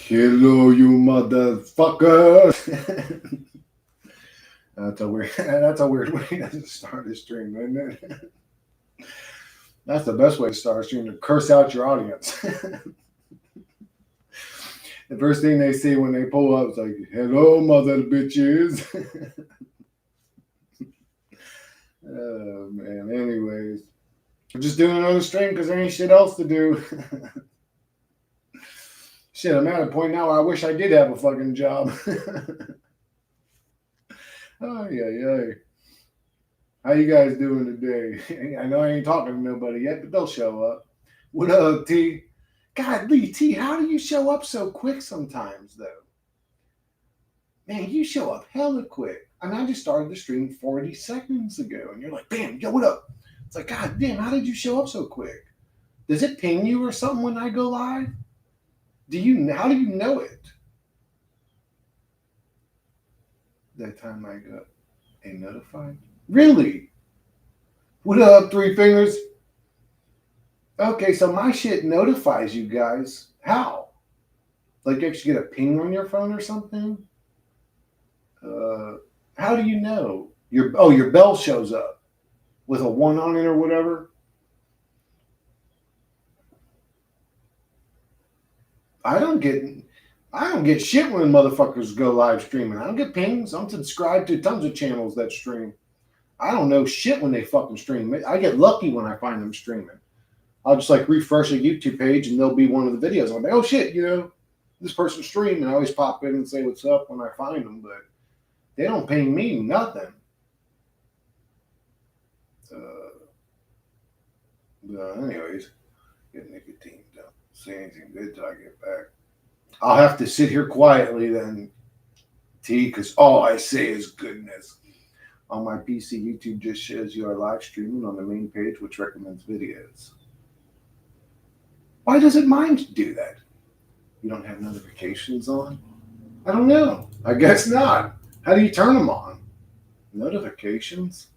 Hello, you motherfucker. That's a weird. That's a weird way to start a stream, isn't it? That's the best way to start a stream, to curse out your audience. The first thing they see when they pull up is like, "Hello, mother bitches." Oh man. Anyways, I'm just doing another stream because there ain't shit else to do. Shit, I'm at a point now where I wish I did have a fucking job. Oh yeah. How you guys doing today? I know I ain't talking to nobody yet, but they'll show up. What up, T? God, Lee, T, how do you show up so quick sometimes, though? Man, you show up hella quick. I mean, I just started the stream 40 seconds ago, and you're like, bam, yo, what up? It's like, God damn, how did you show up so quick? Does it ping you or something when I go live? How do you know it? That time I got a notified? Really? What up, Three Fingers? Okay, so my shit notifies you guys. How? Like you actually get a ping on your phone or something? How do you know? Your bell shows up with a 1 on it or whatever. I don't get shit when motherfuckers go live streaming. I don't get pings. I'm subscribed to tons of channels that stream. I don't know shit when they fucking stream. I get lucky when I find them streaming. I'll just like refresh a YouTube page and there'll be one of the videos. I'm like, oh shit, this person streamed, and I always pop in and say what's up when I find them, but they don't pay me nothing. Anyways, get nicotine. Don't say anything good till I get back. I'll have to sit here quietly then, T, because all I say is goodness. On my PC, YouTube just shows you are live streaming on the main page, which recommends videos. Why doesn't mine do that? You don't have notifications on? I don't know. I guess not. How do you turn them on? Notifications?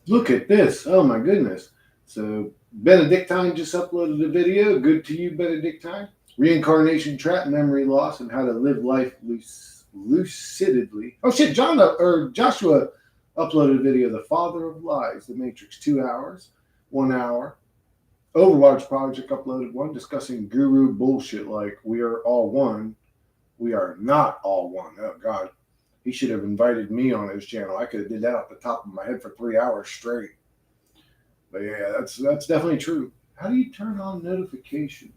Look at this. Oh my goodness. So Benedictine just uploaded a video. Good to you, Benedictine. Reincarnation, trap, memory loss, and how to live life lucidly. Oh shit, Joshua uploaded a video. The Father of Lies, The Matrix, 2 hours, 1 hour. Overwatch Project uploaded one discussing guru bullshit like we are all one. We are not all one. Oh God. He should have invited me on his channel. I could have did that off the top of my head for 3 hours straight. But yeah, that's definitely true. How do you turn on notifications?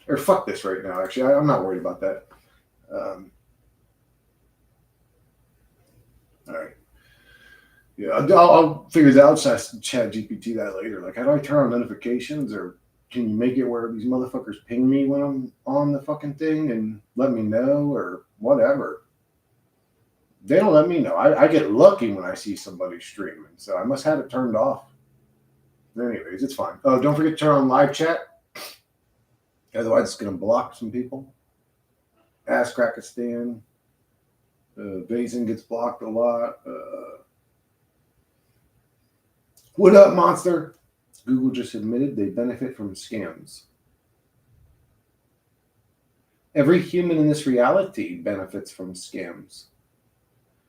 Or fuck this right now. Actually, I'm not worried about that. All right. Yeah, I'll figure that out. I'll chat GPT that later. Like, how do I turn on notifications, or can you make it where these motherfuckers ping me when I'm on the fucking thing and let me know or whatever? They don't let me know. I get lucky when I see somebody streaming, so I must have it turned off. Anyways, it's fine. Oh, don't forget to turn on live chat. Otherwise, it's going to block some people. Ask Krakistan. Vazen gets blocked a lot. What up, monster? Google just admitted they benefit from scams. Every human in this reality benefits from scams.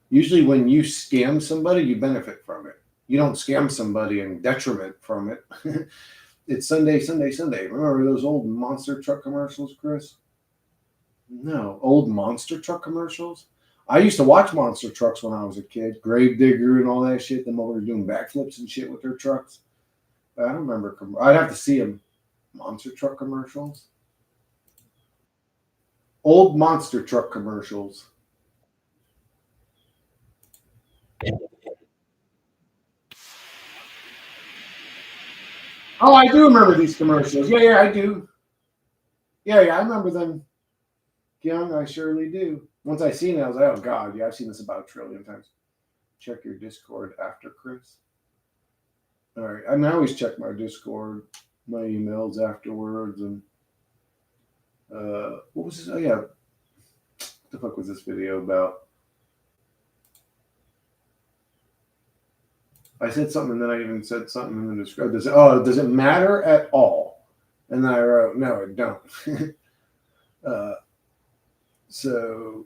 Usually when you scam somebody, you benefit from it. You don't scam somebody and detriment from it. It's Sunday. Remember those old monster truck commercials, Chris? No, old monster truck commercials? I used to watch monster trucks when I was a kid. Gravedigger and all that shit. Them over doing backflips and shit with their trucks. I don't remember. I'd have to see them. Monster truck commercials? Old monster truck commercials. Oh, I do remember these commercials. Yeah, I do. Yeah, I remember them. Young, I surely do. Once I seen it, I was like, oh God, yeah, I've seen this about 1 trillion times. Check your Discord after Chris. All right, I mean, I always check my Discord, my emails afterwards, and what was this? Oh yeah, What the fuck was this video about? I said something and then I even said something in the description. Does it matter at all? And then I wrote, no, it don't. So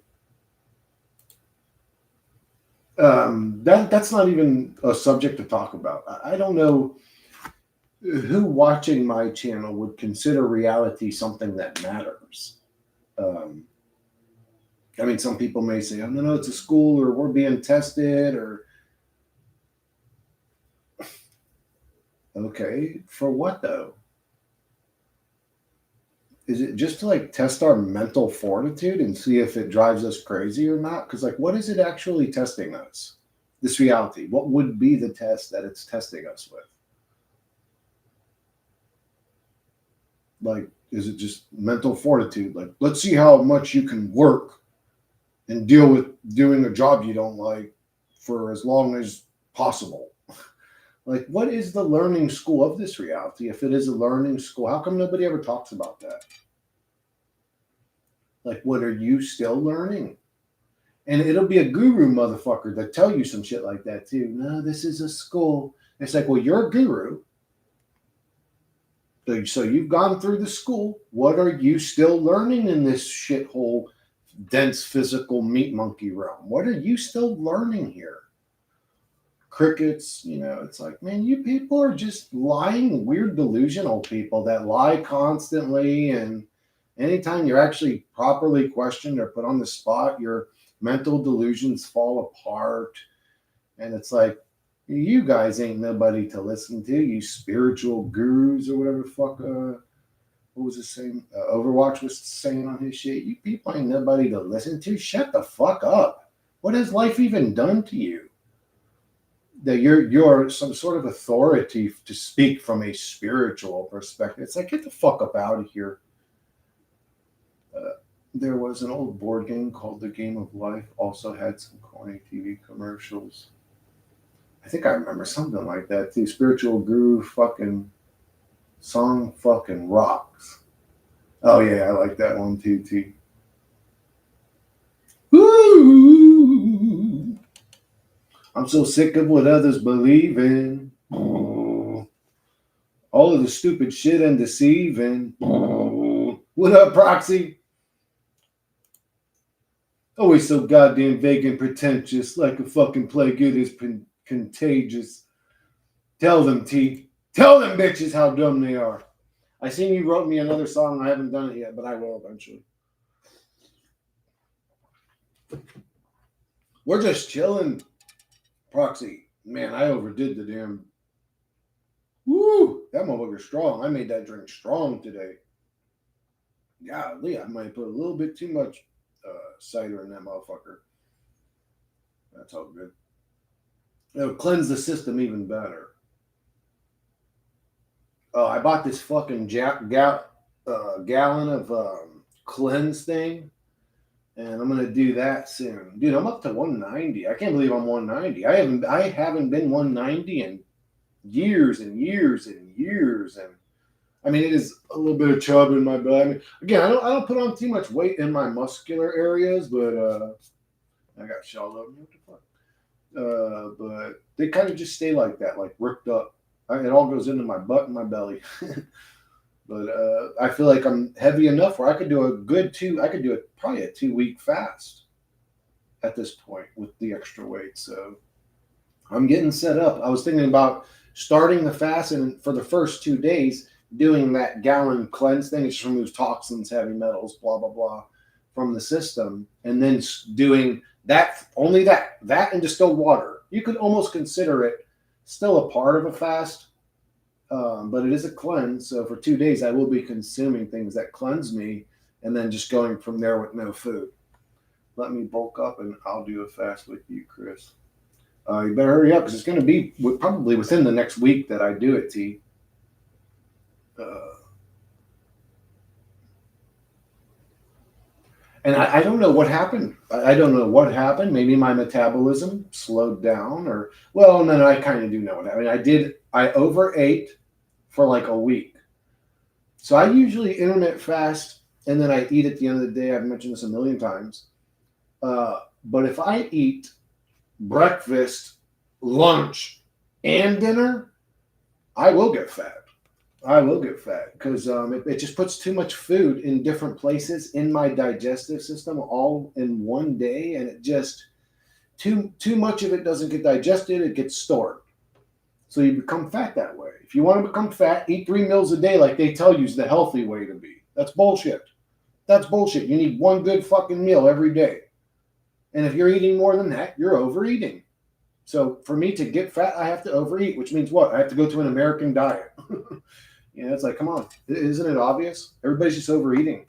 that's not even a subject to talk about. I don't know who watching my channel would consider reality something that matters. I mean, some people may say, "Oh no, it's a school, or we're being tested," or okay, for what though? Is it just to like test our mental fortitude and see if it drives us crazy or not? Because like, what is it actually testing us? This reality. What would be the test that it's testing us with? Like, is it just mental fortitude? Like, let's see how much you can work and deal with doing a job you don't like for as long as possible. Like, what is the learning school of this reality? If it is a learning school, how come nobody ever talks about that? Like, what are you still learning? And it'll be a guru motherfucker that tell you some shit like that too. No, this is a school. It's like, well, you're a guru. So you've gone through the school. What are you still learning in this shithole, dense physical meat monkey realm? What are you still learning here? Crickets, it's like, man, you people are just lying, weird, delusional people that lie constantly. And anytime you're actually properly questioned or put on the spot, your mental delusions fall apart. And it's like, you guys ain't nobody to listen to, you spiritual gurus or whatever the fuck. What was his saying? Overwatch was saying on his shit. You people ain't nobody to listen to. Shut the fuck up. What has life even done to you? That you're some sort of authority to speak from a spiritual perspective. It's like, get the fuck up out of here. There was an old board game called The Game of Life. Also had some corny TV commercials. I think I remember something like that too. Spiritual guru fucking song fucking rocks. Oh yeah, I like that one too, T. Woo! I'm so sick of what others believe in. All of the stupid shit and deceiving. What up, Proxy? Always so goddamn vague and pretentious, like a fucking plague. It is contagious. Tell them, T. Tell them bitches how dumb they are. I seen you wrote me another song. I haven't done it yet, but I will eventually. We're just chilling, Proxy. Man, I overdid the damn. Woo! That motherfucker's strong. I made that drink strong today. Golly, I might put a little bit too much cider in that motherfucker. That's all good. It'll cleanse the system even better. Oh, I bought this fucking gallon of cleanse thing, and I'm gonna do that soon, dude. I'm up to 190. I can't believe I'm 190. I haven't been 190 in years and years and years, and I mean, it is a little bit of chub in my belly. I mean, again, I don't put on too much weight in my muscular areas, but I got shell up. What the fuck? But they kind of just stay like that, like ripped up. It all goes into my butt and my belly. But I feel like I'm heavy enough where I could do probably a 2-week fast at this point with the extra weight. So I'm getting set up. I was thinking about starting the fast, and for the first 2 days, doing that gallon cleanse thing. It just removes toxins, heavy metals, blah, blah, blah from the system. And then doing that, only that and distilled water. You could almost consider it still a part of a fast, but it is a cleanse. So for 2 days, I will be consuming things that cleanse me and then just going from there with no food. Let me bulk up and I'll do a fast with you, Chris. You better hurry up because it's going to be probably within the next week that I do it, T. And I don't know what happened. I don't know what happened. Maybe my metabolism slowed down, or no, I kind of do know what happened. I overate for like a week. So I usually intermittent fast, and then I eat at the end of the day. I've mentioned this a million times. But if I eat breakfast, lunch, and dinner, I will get fat. I will get fat because it just puts too much food in different places in my digestive system all in one day, and it just too much of it doesn't get digested. It gets stored, so you become fat that way. If you want to become fat, eat 3 meals a day, like they tell you is the healthy way to be. That's bullshit. That's bullshit. You need one good fucking meal every day, and if you're eating more than that, you're overeating. So for me to get fat, I have to overeat, which means what? I have to go to an American diet. It's like, come on, isn't it obvious? Everybody's just overeating,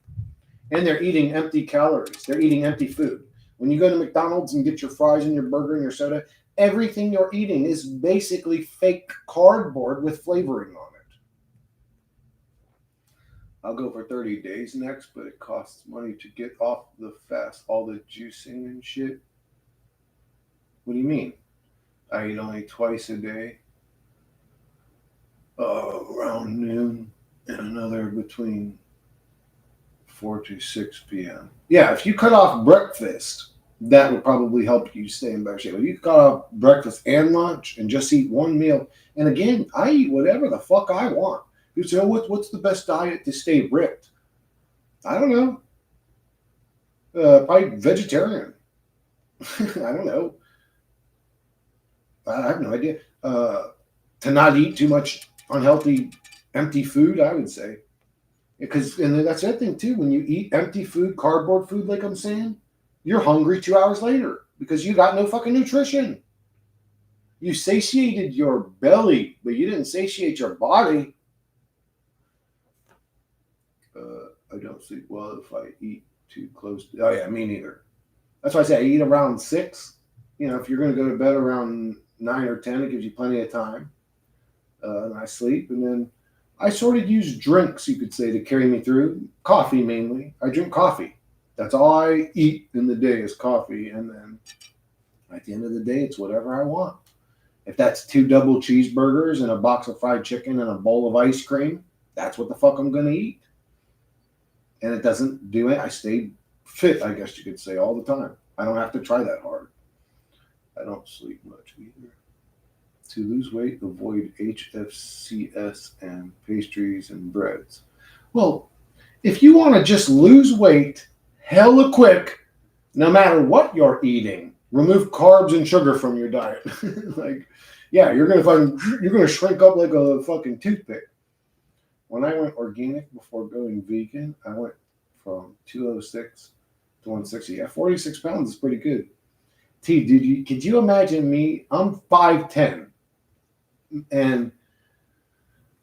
and they're eating empty calories. They're eating empty food. When you go to McDonald's and get your fries and your burger and your soda, everything you're eating is basically fake cardboard with flavoring on it. I'll go for 30 days next, but it costs money to get off the fast, all the juicing and shit. What do you mean? I eat only twice a day, around noon, and another between 4 to 6 p.m. Yeah, if you cut off breakfast, that would probably help you stay in better shape. If you cut off breakfast and lunch and just eat one meal, and again, I eat whatever the fuck I want. You say, oh, what's the best diet to stay ripped? I don't know. Probably vegetarian. I don't know. I have no idea. To not eat too much unhealthy, empty food, I would say. And that's the other thing, too. When you eat empty food, cardboard food, like I'm saying, you're hungry 2 hours later because you got no fucking nutrition. You satiated your belly, but you didn't satiate your body. I don't sleep well if I eat too close. Oh, yeah, me neither. That's why I say I eat around 6. If you're going to go to bed around 9 or 10, it gives you plenty of time. And I sleep. And then I sort of use drinks, you could say, to carry me through. Coffee, mainly. I drink coffee. That's all I eat in the day is coffee. And then at the end of the day, it's whatever I want. If that's 2 double cheeseburgers and a box of fried chicken and a bowl of ice cream, that's what the fuck I'm going to eat. And it doesn't do it. I stay fit, I guess you could say, all the time. I don't have to try that hard. I don't sleep much either. To lose weight, avoid HFCS and pastries and breads. Well, if you want to just lose weight hella quick, no matter what you're eating, remove carbs and sugar from your diet. You're gonna shrink up like a fucking toothpick. When I went organic before going vegan, I went from 206 to 160. Yeah, 46 pounds is pretty good. Could you imagine me? I'm 5'10", and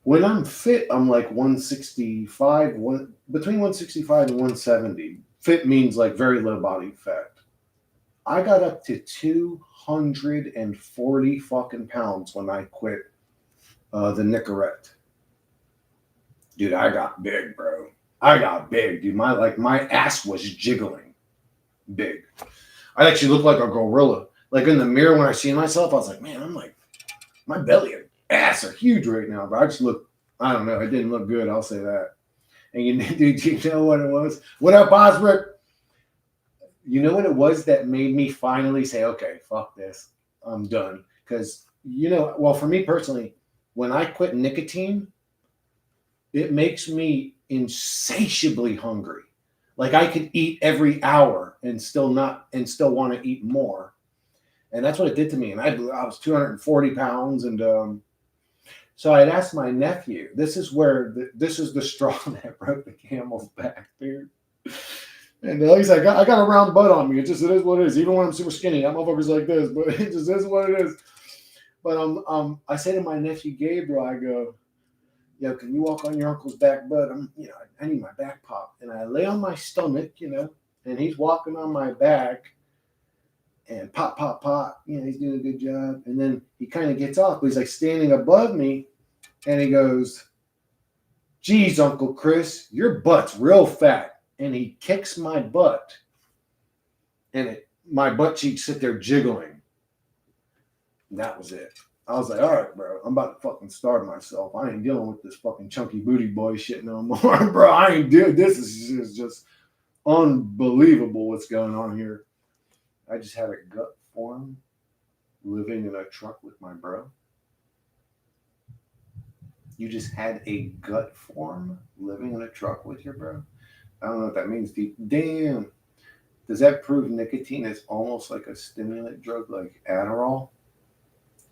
when I'm fit, I'm like 165, between 165 and 170. Fit means like very low body fat. I got up to 240 fucking pounds when I quit the Nicorette. Dude, I got big, bro. I got big, dude. My ass was jiggling. Big. I actually looked like a gorilla. Like in the mirror when I see myself, I was like, man, I'm like, my belly and ass are huge right now. But I just look, I don't know. It didn't look good. I'll say that. And dude, you know what it was? What up, Osric? You know what it was that made me finally say, okay, fuck this. I'm done. Because, for me personally, when I quit nicotine, it makes me insatiably hungry. Like I could eat every hour and still want to eat more. And that's what it did to me. And I was 240 pounds. And so I had asked my nephew, this is the straw that broke the camel's back, dude. And he's like, I got a round butt on me. It is what it is. Even when I'm super skinny, that motherfucker's like this, but it just is what it is. But I say to my nephew Gabriel, I go, yo, can you walk on your uncle's back butt? I need my back pop. And I lay on my stomach, and he's walking on my back and pop, pop, pop. He's doing a good job. And then he kind of gets off, but he's like standing above me and he goes, geez, Uncle Chris, your butt's real fat. And he kicks my butt and my butt cheeks sit there jiggling. And that was it. I was like, all right, bro, I'm about to fucking starve myself. I ain't dealing with this fucking chunky booty boy shit no more, bro. I ain't doing this. Is just unbelievable what's going on here. I just had a gut form living in a truck with my bro. You just had a gut form living in a truck with your bro. I don't know what that means. Damn. Does that prove nicotine is almost like a stimulant drug like Adderall?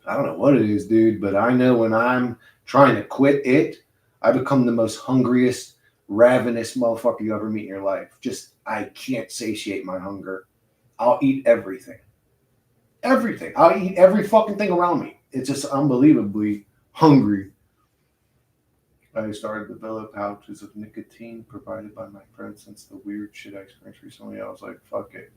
I don't know what it is, dude, but I know when I'm trying to quit it, I become the most hungriest, ravenous motherfucker you ever meet in your life. Just, I can't satiate my hunger. I'll eat everything. Everything. I'll eat every fucking thing around me. It's just unbelievably hungry. I started to develop pouches of nicotine provided by my friends since the weird shit I experienced recently. I was like, fuck it.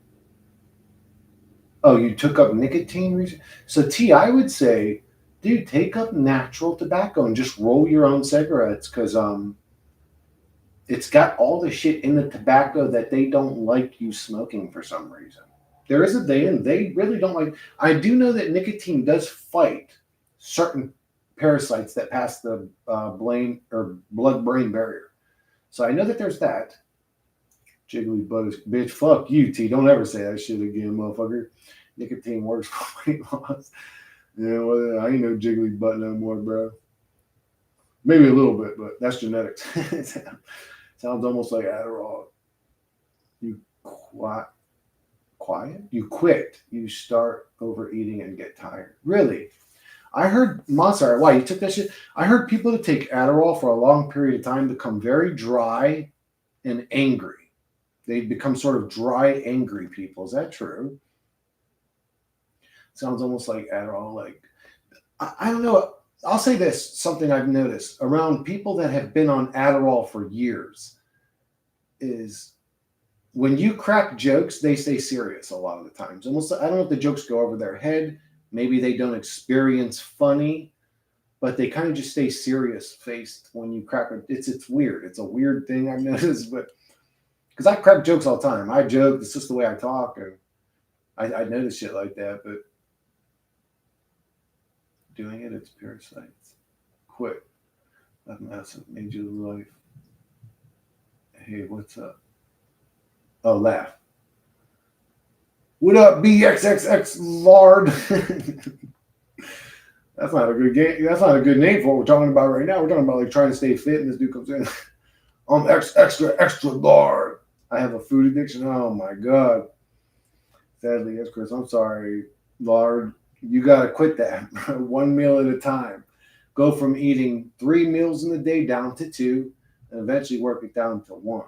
Oh, you took up nicotine recently? So, T, I would say, dude, take up natural tobacco and just roll your own cigarettes because it's got all the shit in the tobacco that they don't like you smoking for some reason. There is a day, and they really don't like. I do know that nicotine does fight certain parasites that pass the brain or blood-brain barrier. So I know that there's that. Jiggly butt, bitch. Fuck you, T. Don't ever say that shit again, motherfucker. Nicotine works for weight loss. Yeah, well, I ain't no jiggly butt no more, bro. Maybe a little bit, but that's genetics. Sounds almost like Adderall. You quiet? You quit. You start overeating and get tired. Really? I heard, Monster, why you took that shit? I heard people that take Adderall for a long period of time become very dry and angry. They become sort of dry, angry people. Is that true? Sounds almost like Adderall. Like, I don't know. I'll say this, something I've noticed around people that have been on Adderall for years is when you crack jokes, they stay serious a lot of the times. Almost, I don't know if the jokes go over their head. Maybe they don't experience funny, but they kind of just stay serious faced when you crack it. It's weird. It's a weird thing I've noticed, but because I crack jokes all the time. I joke. It's just the way I talk, and I notice shit like that. But doing it, it's parasites. Quit. That massive major life. Hey, what's up? Oh, laugh. What up, BXXX Lard? That's not a good game. That's not a good name for what we're talking about right now. We're talking about like trying to stay fit, and this dude comes in. I'm extra lard. I have a food addiction. Oh my god. Sadly, yes, Chris. I'm sorry, lard. You gotta quit that. One meal at a time. Go from eating 3 meals in a day down to 2, and eventually work it down to 1.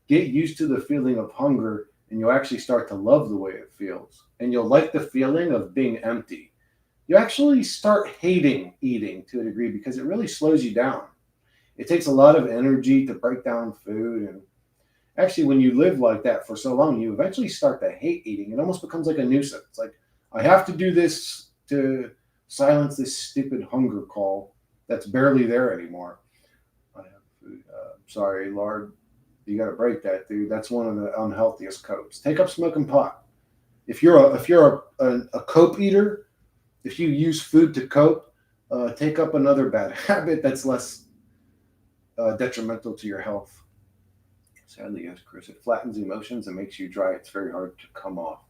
Get used to the feeling of hunger, and you'll actually start to love the way it feels. And you'll like the feeling of being empty. You actually start hating eating to a degree because it really slows you down. It takes a lot of energy to break down food. And actually, when you live like that for so long, you eventually start to hate eating. It almost becomes like a nuisance. Like, I have to do this to silence this stupid hunger call that's barely there anymore. I have food. Sorry, Lord. You got to break that, dude. That's one of the unhealthiest copes. Take up smoking pot. If you're a cope eater, if you use food to cope, take up another bad habit that's less detrimental to your health. Sadly, yes, Chris. It flattens emotions and makes you dry. It's very hard to come off.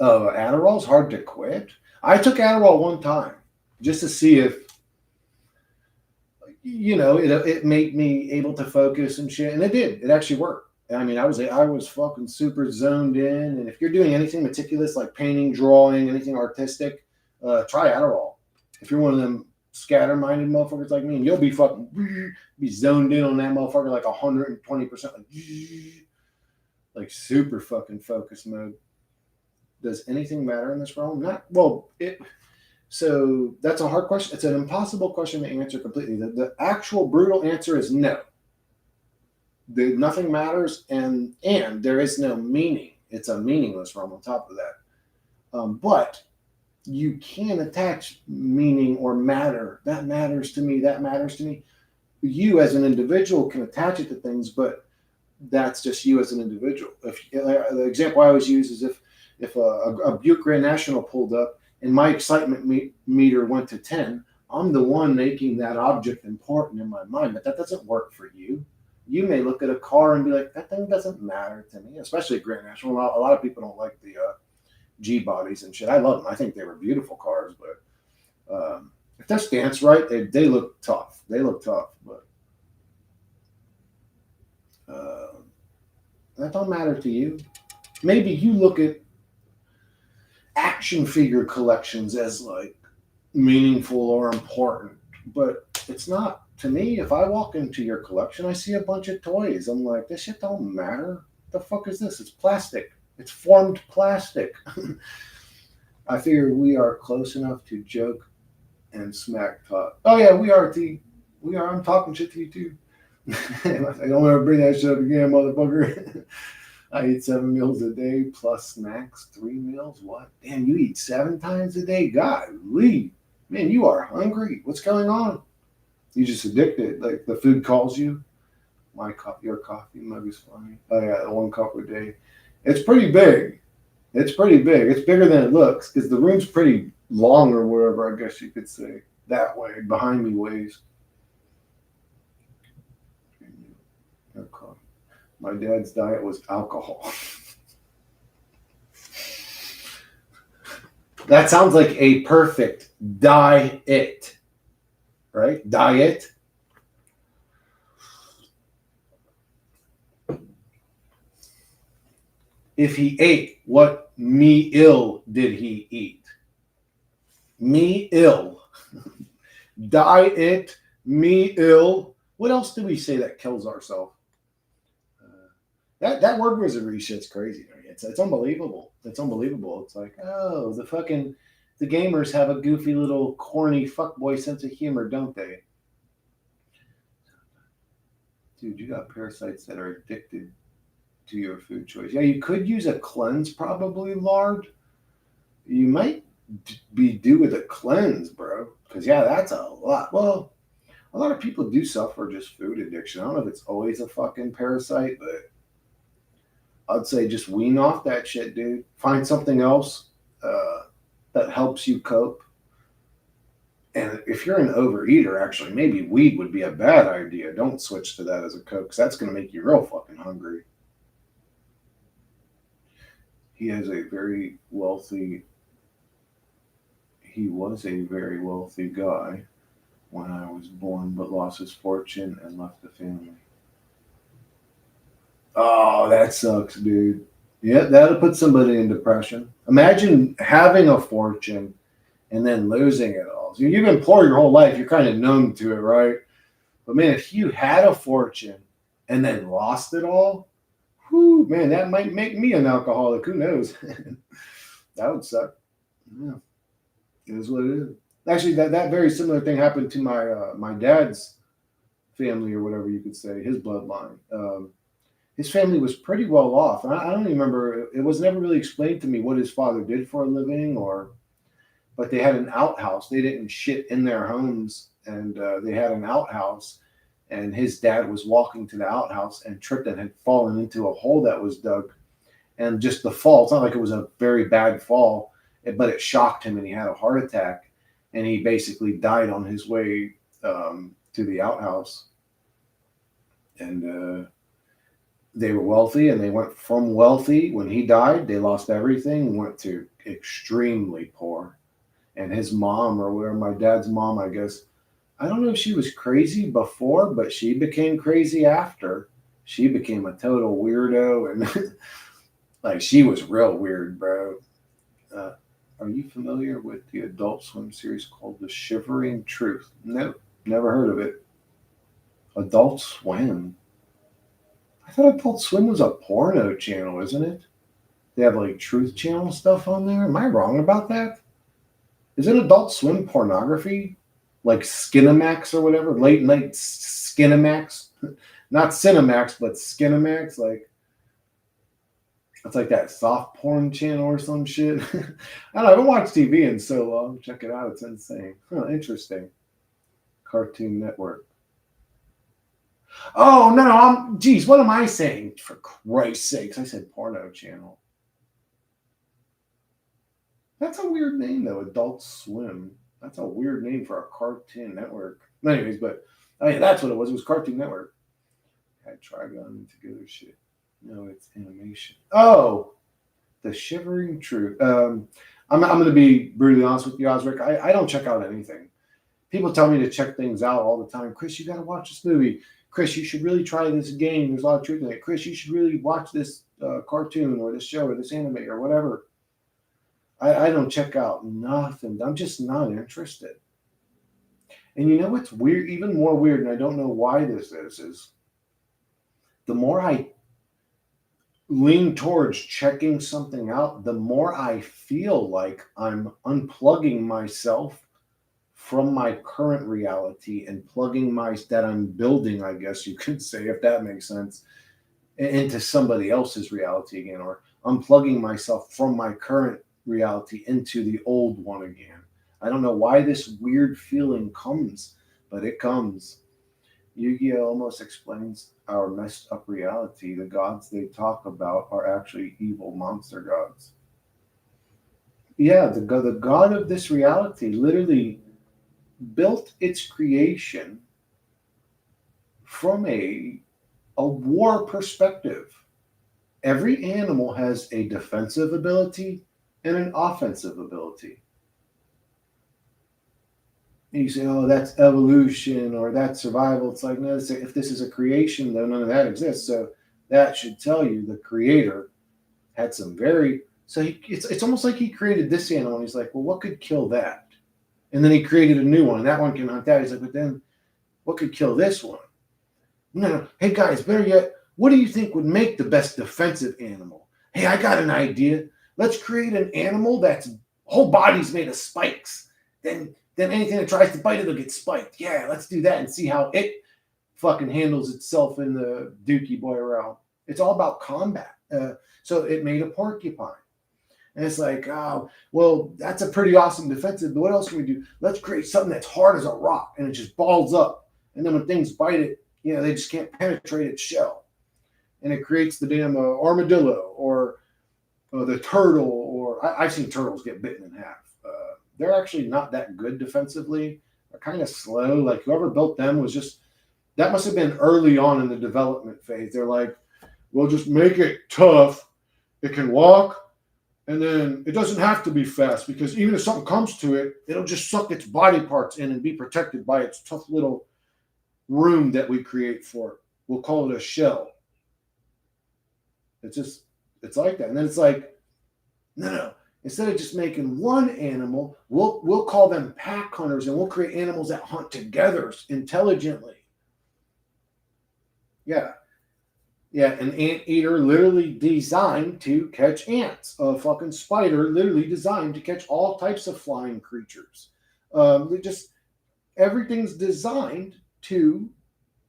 Adderall's hard to quit. I took Adderall one time just to see if it made me able to focus and shit, and it did. It actually worked. I mean, I was fucking super zoned in. And if you're doing anything meticulous like painting, drawing, anything artistic, try Adderall. If you're one of them scatter-minded motherfuckers like me, and you'll be fucking be zoned in on that motherfucker like 120%, like super fucking focus mode. Does anything matter in this realm? Not well. So that's a hard question. It's an impossible question to answer completely. The actual brutal answer is no. Nothing matters, and there is no meaning. It's a meaningless realm on top of that. But you can attach meaning or matter. That matters to me. That matters to me. You as an individual can attach it to things, but that's just you as an individual. The example I always use is if a Buick Grand National pulled up and my excitement meter went to 10, I'm the one making that object important in my mind, but that doesn't work for you. You may look at a car and be like, that thing doesn't matter to me, especially at Grand National. A lot of people don't like the G bodies and shit. I love them. I think they were beautiful cars, but if their stance right, they look tough. They look tough, but uh, that don't matter to you. Maybe you look at action figure collections as like meaningful or important, but it's not to me. If I walk into your collection, I see a bunch of toys. I'm like, this shit don't matter. The fuck is this? It's plastic. It's formed plastic. I figure we are close enough to joke and smack talk. Oh yeah, we are T. We are. I'm talking shit to you too. I don't ever bring that shit up again, motherfucker. I eat 7 meals a day plus snacks, 3 meals. What? Damn, you eat 7 times a day? Golly. Man, you are hungry. What's going on? You just addicted. Like the food calls you. Your coffee mug is funny. Oh yeah, 1 cup a day. It's pretty big. It's pretty big. It's bigger than it looks because the room's pretty long or wherever, I guess you could say. That way, behind me ways. My dad's diet was alcohol. That sounds like a perfect diet, right? Diet. If he ate, what meal did he eat? Meal. Diet, meal. What else do we say that kills ourselves? That word wizardry shit's crazy. It's unbelievable. It's unbelievable. It's like, oh, the gamers have a goofy little corny fuckboy sense of humor, don't they? Dude, you got parasites that are addicted to your food choice. Yeah, you could use a cleanse, probably, lard. You might be due with a cleanse, bro. Because, yeah, that's a lot. Well, a lot of people do suffer just food addiction. I don't know if it's always a fucking parasite, but I'd say just wean off that shit, dude. Find something else that helps you cope. And if you're an overeater, actually, maybe weed would be a bad idea. Don't switch to that as a coke, because that's going to make you real fucking hungry. He was a very wealthy guy when I was born, but lost his fortune and left the family. Oh, that sucks, dude. Yeah, that'll put somebody in depression. Imagine having a fortune and then losing it all. So you've been poor your whole life. You're kind of numb to it, right? But man, if you had a fortune and then lost it all, whew, man, that might make me an alcoholic. Who knows? That would suck. Yeah, it is what it is. Actually, that very similar thing happened to my dad's family, or whatever you could say, his bloodline. His family was pretty well off. I don't even remember. It was never really explained to me what his father did for a living, but they had an outhouse. They didn't shit in their homes, and they had an outhouse. And his dad was walking to the outhouse and tripped and had fallen into a hole that was dug. And just the fall, it's not like it was a very bad fall, but it shocked him and he had a heart attack. And he basically died on his way to the outhouse. And they were wealthy, and they went from wealthy. When he died, they lost everything, went to extremely poor. And his mom, or where my dad's mom, I guess, I don't know if she was crazy before, but she became crazy after. She became a total weirdo, and like she was real weird, bro. Are you familiar with the Adult Swim series called The Shivering Truth? No, never heard of it. Adult Swim. I thought Adult Swim was a porno channel, isn't it? They have like Truth Channel stuff on there. Am I wrong about that? Is it Adult Swim pornography? Like Skinamax or whatever? Late night Skinamax? Not Cinemax, but Skinamax? Like, it's like that soft porn channel or some shit. I don't know. I haven't watched TV in so long. Check it out. It's insane. Huh, interesting. Cartoon Network. Oh, no. Geez, what am I saying? For Christ's sakes, I said porno channel. That's a weird name, though. Adult Swim. That's a weird name for a Cartoon Network. Anyways, but I mean, that's what it was. It was Cartoon Network. Had Trigon together shit. No, it's animation. Oh, the Shivering Truth. I'm going to be brutally honest with you, Osric. I don't check out anything. People tell me to check things out all the time. Chris, you got to watch this movie. Chris, you should really try this game. There's a lot of truth in it. Chris, you should really watch this cartoon or this show or this anime or whatever. I don't check out nothing. I'm just not interested. And you know what's weird, even more weird, and I don't know why this is the more I lean towards checking something out, the more I feel like I'm unplugging myself from my current reality and plugging that I'm building, I guess you could say, if that makes sense, into somebody else's reality again, or unplugging myself from my current reality into the old one again. I don't know why this weird feeling comes, but it comes. Yu-Gi-Oh almost explains our messed up reality. The gods they talk about are actually evil monster gods. Yeah, the god of this reality literally built its creation from a war perspective. Every animal has a defensive ability and an offensive ability. And you say, oh, that's evolution or that's survival. It's like, no, if this is a creation, though, none of that exists. So that should tell you the creator had some very. So it's almost like he created this animal. And he's like, well, what could kill that? And then he created a new one. That one can hunt that. He's like, but then what could kill this one? No. Hey, guys, better yet, what do you think would make the best defensive animal? Hey, I got an idea. Let's create an animal that's whole body's made of spikes. Then anything that tries to bite it will get spiked. Yeah, let's do that and see how it fucking handles itself in the Dookie Boy realm. It's all about combat. So it made a porcupine. And it's like, oh, well, that's a pretty awesome defensive, but what else can we do? Let's create something that's hard as a rock and it just balls up. And then when things bite it, they just can't penetrate its shell. And it creates the damn armadillo or the turtle, or I've seen turtles get bitten in half. They're actually not that good defensively. They're kind of slow. Like whoever built them that must have been early on in the development phase. They're like, we'll just make it tough. It can walk. And then it doesn't have to be fast because even if something comes to it, it'll just suck its body parts in and be protected by its tough little room that we create for it. We'll call it a shell. It's like that. And then it's like, no. Instead of just making one animal, we'll call them pack hunters and we'll create animals that hunt together intelligently. Yeah. Yeah, an anteater literally designed to catch ants. A fucking spider literally designed to catch all types of flying creatures. Everything's designed to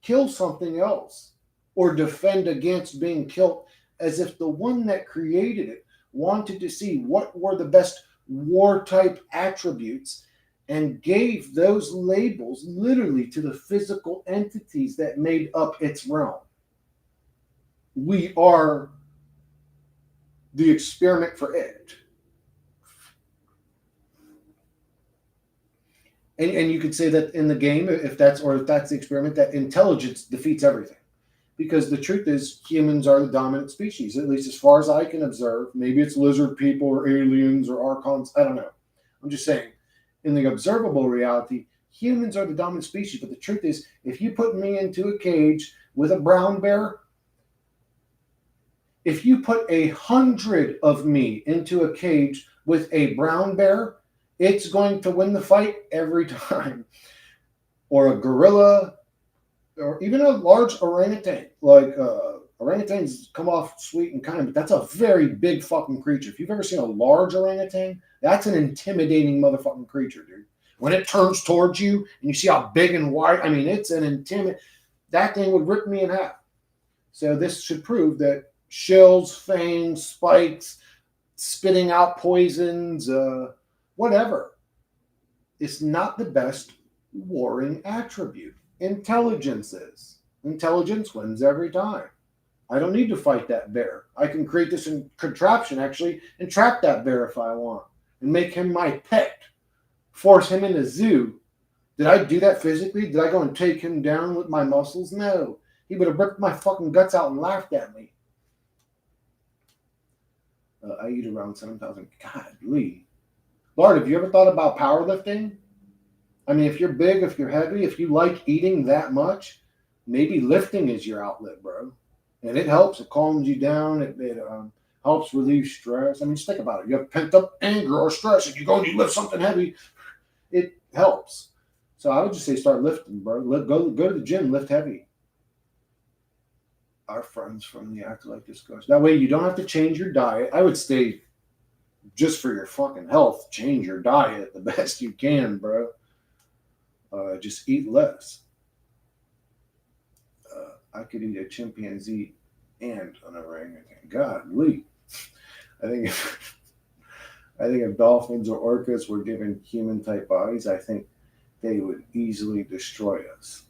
kill something else or defend against being killed, as if the one that created it wanted to see what were the best war type attributes and gave those labels literally to the physical entities that made up its realm. We are the experiment for it. And you could say that in the game, if that's the experiment, that intelligence defeats everything. Because the truth is, humans are the dominant species, at least as far as I can observe. Maybe it's lizard people or aliens or archons. I don't know. I'm just saying, in the observable reality, humans are the dominant species. But the truth is, if you put me into a cage with a brown bear, if you put 100 of me into a cage with a brown bear, it's going to win the fight every time. Or a gorilla, or even a large orangutan. Like orangutans come off sweet and kind, but that's a very big fucking creature. If you've ever seen a large orangutan, that's an intimidating motherfucking creature, dude. When it turns towards you and you see how big and wide, I mean, it's an that thing would rip me in half. So this should prove that shells, fangs, spikes, spitting out poisons, whatever, it's not the best warring attribute. Intelligence is. Intelligence wins every time. I don't need to fight that bear. I can create this contraption, actually, and trap that bear if I want, and make him my pet. Force him in a zoo. Did I do that physically? Did I go and take him down with my muscles? No. He would have ripped my fucking guts out and laughed at me. I eat around 7,000. God, Lee. Lord, have you ever thought about powerlifting? I mean, if you're big, if you're heavy, if you like eating that much, maybe lifting is your outlet, bro. And it helps. It calms you down. It helps relieve stress. I mean, just think about it. You have pent up anger or stress, and you go and you lift something heavy. It helps. So I would just say start lifting, bro. Go to the gym, lift heavy. Our friends from the Act Like Discussion. That way you don't have to change your diet. I would stay just for your fucking health. Change your diet the best you can, bro. Just eat less. I could eat a chimpanzee and an orangutan. Godly. I think if, I think if dolphins or orcas were given human type bodies, I think they would easily destroy us.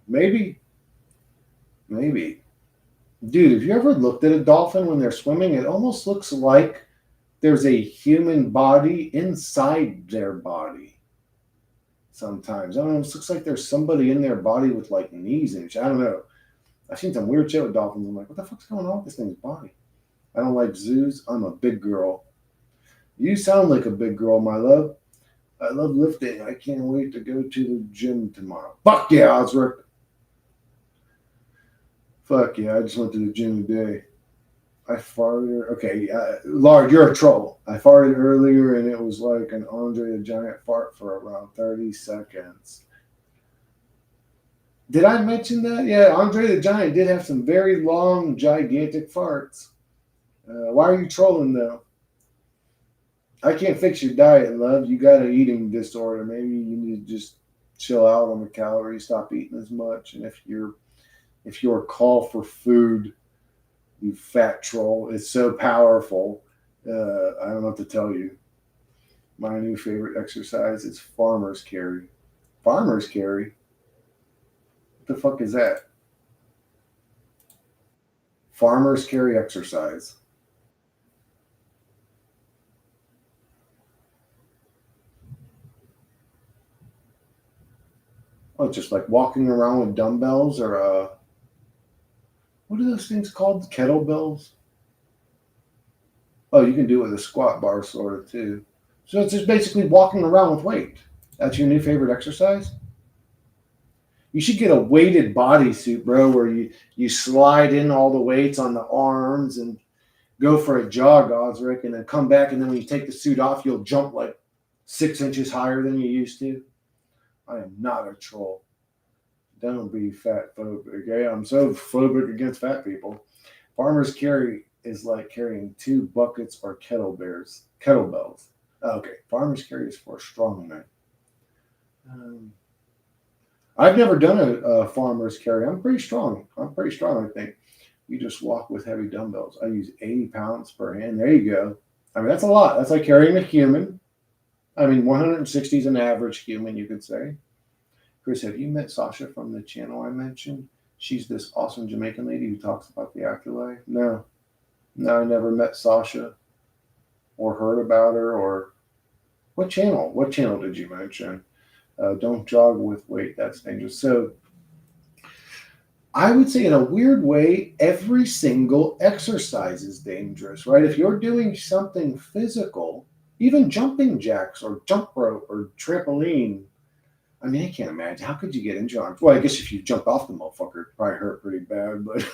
Maybe. Maybe. Dude, have you ever looked at a dolphin when they're swimming? It almost looks like there's a human body inside their body. Sometimes. I don't know, it looks like there's somebody in their body with like knees and shit. I don't know. I've seen some weird shit with dolphins. I'm like, what the fuck's going on with this thing's body? I don't like zoos. I'm a big girl. You sound like a big girl, my love. I love lifting. I can't wait to go to the gym tomorrow. Fuck yeah, Osric. Fuck yeah, I just went to the gym today. I farted. Okay, Lard, you're a troll. I farted earlier and it was like an Andre the Giant fart for around 30 seconds. Did I mention that? Yeah, Andre the Giant did have some very long, gigantic farts. Why are you trolling though? I can't fix your diet, love. You got an eating disorder. Maybe you need to just chill out on the calories, stop eating as much. And if your call for food, you fat troll, is so powerful, I don't know what to tell you. My new favorite exercise is farmer's carry. Farmer's carry? What the fuck is that? Farmer's carry exercise. Oh, just like walking around with dumbbells or what are those things called? Kettlebells? Oh, you can do it with a squat bar sort of too. So it's just basically walking around with weight. That's your new favorite exercise? You should get a weighted bodysuit, bro, where you slide in all the weights on the arms and go for a jog, Osric, and then come back. And then when you take the suit off, you'll jump like 6 inches higher than you used to. I am not a troll. Don't be fat phobic. Okay? I'm so phobic against fat people. Farmer's carry is like carrying 2 buckets or kettlebells. Okay, farmer's carry is for strong men. Um, I've never done a farmer's carry. I'm pretty strong. I think. You just walk with heavy dumbbells. I use 80 pounds per hand. There you go. I mean, that's a lot. That's like carrying a human. I mean, 160 is an average human, you could say. Chris, have you met Sasha from the channel I mentioned? She's this awesome Jamaican lady who talks about the afterlife. No, I never met Sasha or heard about her. Or what channel? What channel did you mention? Don't jog with weight. That's dangerous. So I would say, in a weird way, every single exercise is dangerous, right? If you're doing something physical, even jumping jacks or jump rope or trampoline, I mean, I can't imagine. How could you get injured on? Well, I guess if you jump off the motherfucker, it probably hurt pretty bad. But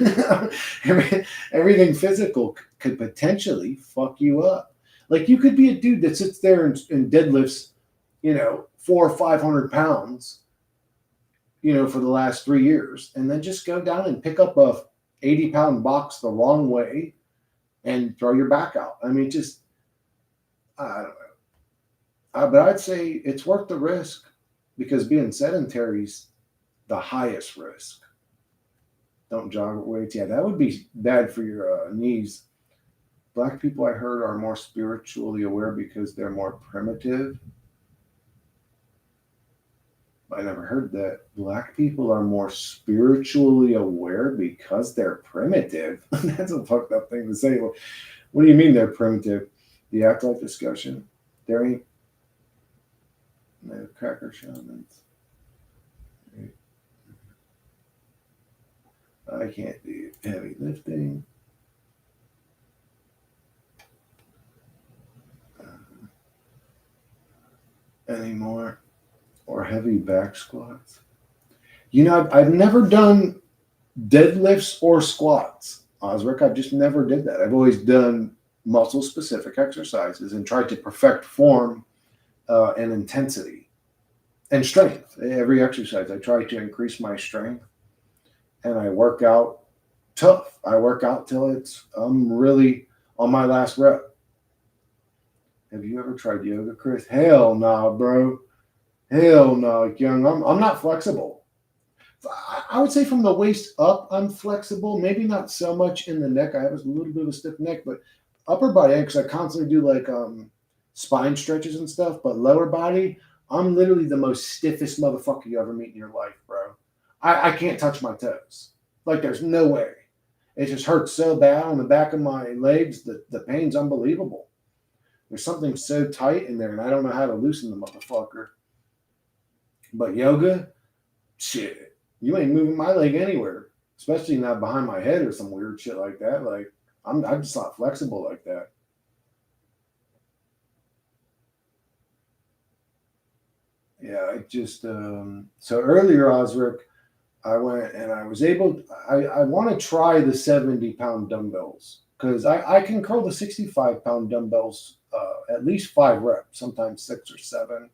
everything physical could potentially fuck you up. Like you could be a dude that sits there and deadlifts, 400 or 500 pounds, for the last 3 years, and then just go down and pick up a 80-pound box the wrong way and throw your back out. I mean, just I don't know. But I'd say it's worth the risk. Because being sedentary is the highest risk. Don't jog with weights. Yeah, that would be bad for your knees. Black people, I heard, are more spiritually aware because they're more primitive. I never heard that. Black people are more spiritually aware because they're primitive. That's a fucked up thing to say. What do you mean they're primitive? The act like discussion. There ain't no cracker shamans. I can't do heavy lifting. Anymore. Or heavy back squats. I've never done deadlifts or squats, Osric. I've just never did that. I've always done muscle specific exercises and tried to perfect form and intensity and strength. Every exercise, I try to increase my strength and I work out tough. I work out till I'm really on my last rep. Have you ever tried yoga, Chris? Hell nah, bro. Hell no, young. I'm not flexible. I would say from the waist up, I'm flexible. Maybe not so much in the neck. I have a little bit of a stiff neck, but upper body, because I constantly do like spine stretches and stuff. But lower body, I'm literally the most stiffest motherfucker you ever meet in your life, bro. I can't touch my toes. Like there's no way. It just hurts so bad on the back of my legs that the pain's unbelievable. There's something so tight in there, and I don't know how to loosen the motherfucker. But yoga, shit, you ain't moving my leg anywhere, especially not behind my head or some weird shit like that. Like I'm just not flexible like that. Yeah, I just so earlier, Osric, I went and I was able. I want to try the 70-pound dumbbells because I can curl the 65-pound dumbbells at least 5 reps, sometimes 6 or 7.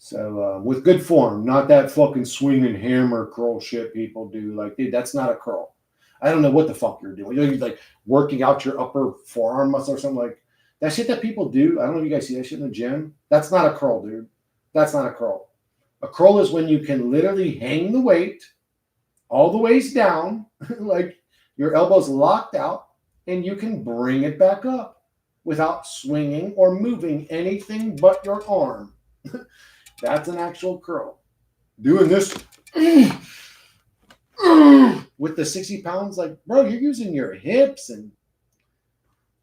So with good form, not that fucking swinging hammer curl shit people do. Like, dude, that's not a curl. I don't know what the fuck you're doing. You're like working out your upper forearm muscle or something like that shit that people do. I don't know if you guys see that shit in the gym. That's not a curl, dude. That's not a curl. A curl is when you can literally hang the weight all the ways down, like your elbows locked out, and you can bring it back up without swinging or moving anything but your arm. That's an actual curl. Doing this with the 60 pounds, like, bro, you're using your hips and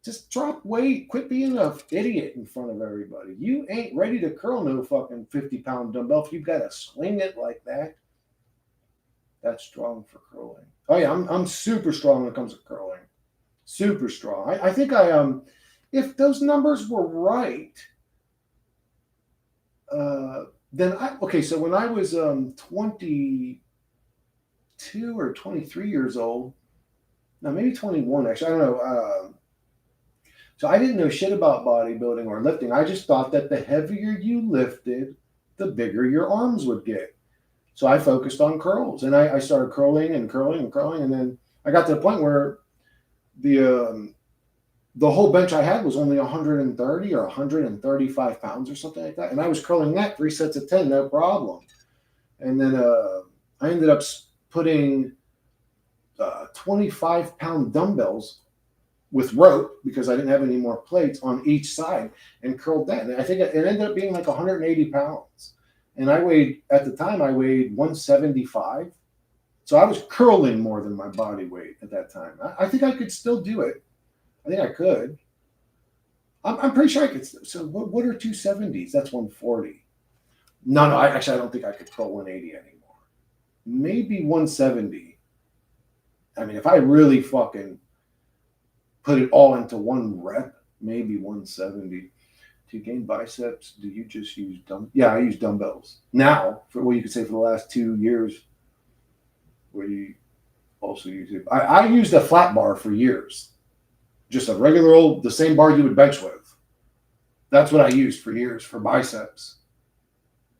just drop weight. Quit being an idiot in front of everybody. You ain't ready to curl no fucking 50-pound dumbbell if you've got to swing it like that. That's strong for curling. Oh yeah, I'm super strong when it comes to curling. Super strong. I think if those numbers were right, then okay. So when I was 22 or 23 years old, no, maybe 21 actually. I don't know. So I didn't know shit about bodybuilding or lifting. I just thought that the heavier you lifted, the bigger your arms would get. So I focused on curls, and I started curling and curling and curling, and then I got to the point where the whole bench I had was only 130 or 135 pounds or something like that, and I was curling that 3 sets of 10, no problem. And then I ended up putting 25-pound dumbbells with rope because I didn't have any more plates on each side and curled that. And I think it ended up being like 180 pounds. And at the time, I weighed 175. So I was curling more than my body weight at that time. I think I could still do it. I think I could. I'm pretty sure I could. So what are 270s? That's 140. No, I don't think I could curl 180 anymore. Maybe 170. I mean, if I really fucking put it all into one rep, maybe 170. To gain biceps, do you just use Yeah, I use dumbbells now. For what you could say for the last 2 years, where you also use it. I used a flat bar for years, just a regular the same bar you would bench with. That's what I used for years for biceps.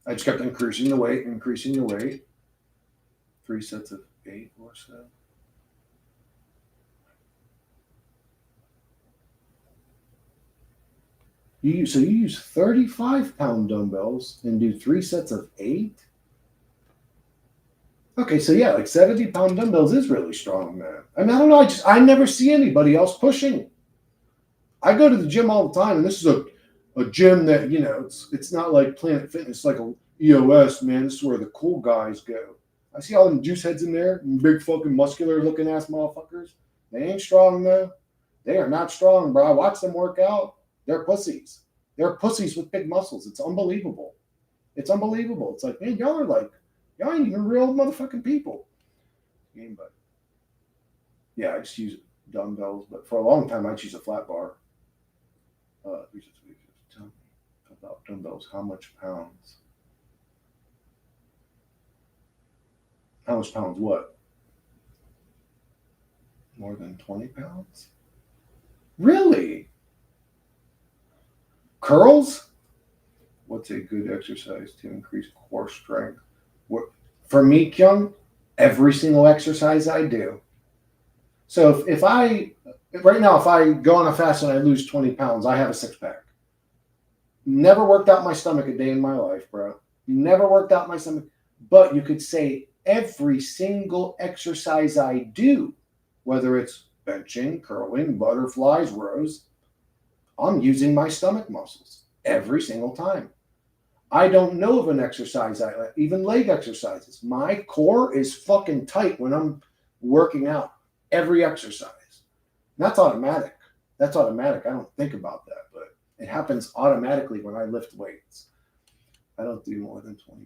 I just kept increasing the weight, 3 sets of 8 or so. You use 35-pound dumbbells and do 3 sets of 8? Okay, so yeah, like 70-pound dumbbells is really strong, man. I mean, I don't know. I never see anybody else pushing. I go to the gym all the time, and this is a gym that, it's not like Planet Fitness, like a EOS, man. This is where the cool guys go. I see all them juice heads in there, big fucking muscular looking ass motherfuckers. They ain't strong, though. They are not strong, bro. I watch them work out. They're pussies. They're pussies with big muscles. It's unbelievable. It's unbelievable. It's like, man, y'all ain't even real motherfucking people. Game, but Yeah, I just use dumbbells, but for a long time I just use a flat bar. Tell me about dumbbells. How much pounds? How much pounds? What? More than 20 pounds? Really? Curls? What's a good exercise to increase core strength? What, for me, Kyung, every single exercise I do. So if I, right now, if I go on a fast and I lose 20 pounds, I have a six pack. Never worked out my stomach a day in my life, bro. Never worked out my stomach. But you could say every single exercise I do, whether it's benching, curling, butterflies, rows, I'm using my stomach muscles every single time. I don't know of an exercise, even leg exercises. My core is fucking tight when I'm working out every exercise. That's automatic. That's automatic. I don't think about that, but it happens automatically when I lift weights. I don't do more than 20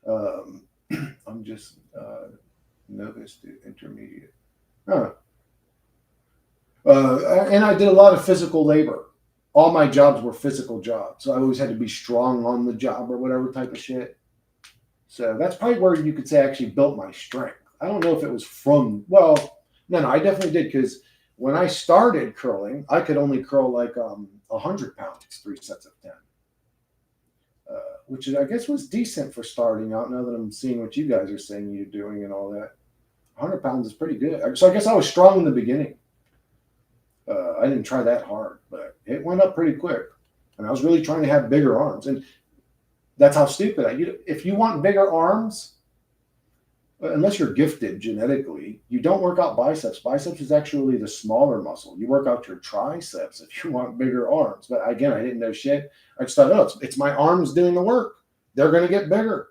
pounds. I'm just novice to intermediate. Huh. And I did a lot of physical labor. All my jobs were physical jobs. So I always had to be strong on the job or whatever type of shit. So that's probably where you could say I actually built my strength. I don't know if it was from, well, no, I definitely did, because when I started curling, I could only curl like 100 pounds, 3 sets of 10. Which I guess was decent for starting out, now that I'm seeing what you guys are saying you're doing and all that. 100 pounds is pretty good. So I guess I was strong in the beginning. I didn't try that hard, but it went up pretty quick. And I was really trying to have bigger arms. And that's how stupid if you want bigger arms, unless you're gifted genetically, you don't work out biceps. Biceps is actually the smaller muscle. You work out your triceps if you want bigger arms. But again, I didn't know shit. I just thought, oh, it's my arms doing the work. They're going to get bigger.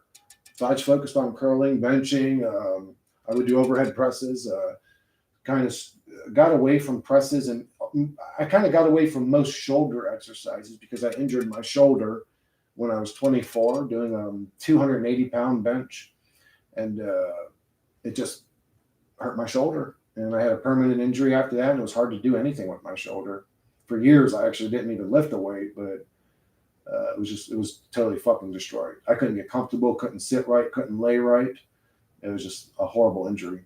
So I just focused on curling, benching. I would do overhead presses. Kind of got away from presses, and I kind of got away from most shoulder exercises because I injured my shoulder when I was 24 doing a 280-pound bench. And it just hurt my shoulder. And I had a permanent injury after that, and it was hard to do anything with my shoulder. For years, I actually didn't even lift a weight, but it was totally fucking destroyed. I couldn't get comfortable, couldn't sit right, couldn't lay right. It was just a horrible injury.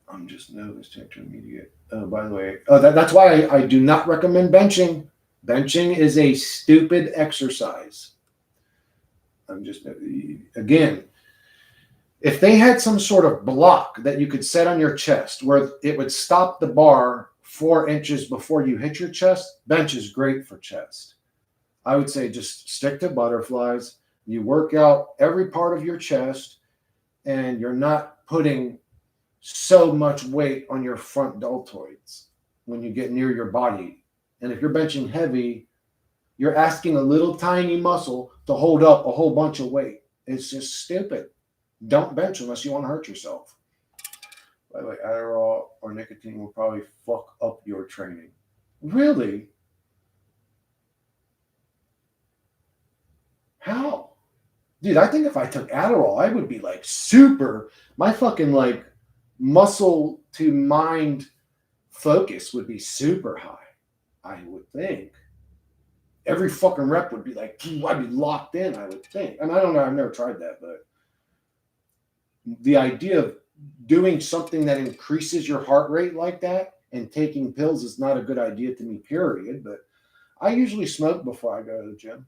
I'm just novice to intermediate. Oh, by the way, that's why I do not recommend benching. Benching is a stupid exercise. I'm just, again, if they had some sort of block that you could set on your chest where it would stop the bar 4 inches before you hit your chest, bench is great for chest. I would say just stick to butterflies. You work out every part of your chest, and you're not putting so much weight on your front deltoids when you get near your body. And if you're benching heavy, you're asking a little tiny muscle to hold up a whole bunch of weight. It's just stupid. Don't bench unless you want to hurt yourself. By the way, Adderall or nicotine will probably fuck up your training. Really? How? Dude, I think if I took Adderall, I would be like super, my fucking like muscle to mind focus would be super high, I would think. Every fucking rep would be like, I'd be locked in, I would think. And I don't know, I've never tried that, but the idea of doing something that increases your heart rate like that and taking pills is not a good idea to me, period. But I usually smoke before I go to the gym.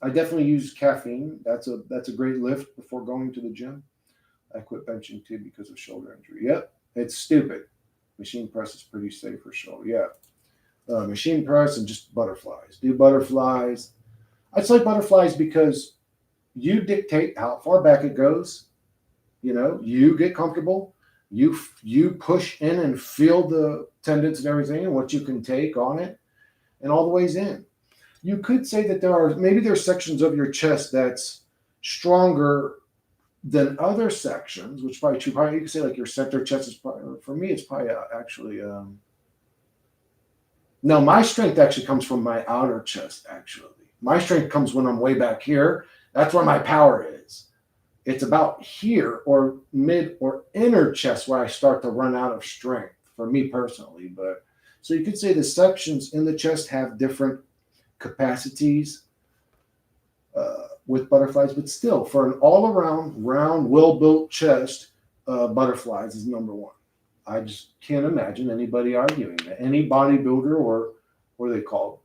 I definitely use caffeine. That's a great lift before going to the gym. I quit benching too because of shoulder injury. Yep, it's stupid. Machine press is pretty safe for shoulder. Yeah. Machine press and just butterflies. Do butterflies. I'd say butterflies because you dictate how far back it goes. You know, you get comfortable. You push in and feel the tendons and everything and what you can take on it and all the ways in. You could say that there's sections of your chest that's stronger than other sections, which probably true. Probably you could say like your center chest is probably, for me, it's probably actually. No, my strength actually comes from my outer chest, actually. My strength comes when I'm way back here. That's where my power is. It's about here or mid or inner chest where I start to run out of strength for me personally. But so you could say the sections in the chest have different capacities with butterflies, but still, for an all around, round, well built chest, butterflies is number one. I just can't imagine anybody arguing that. Any bodybuilder or what are they called?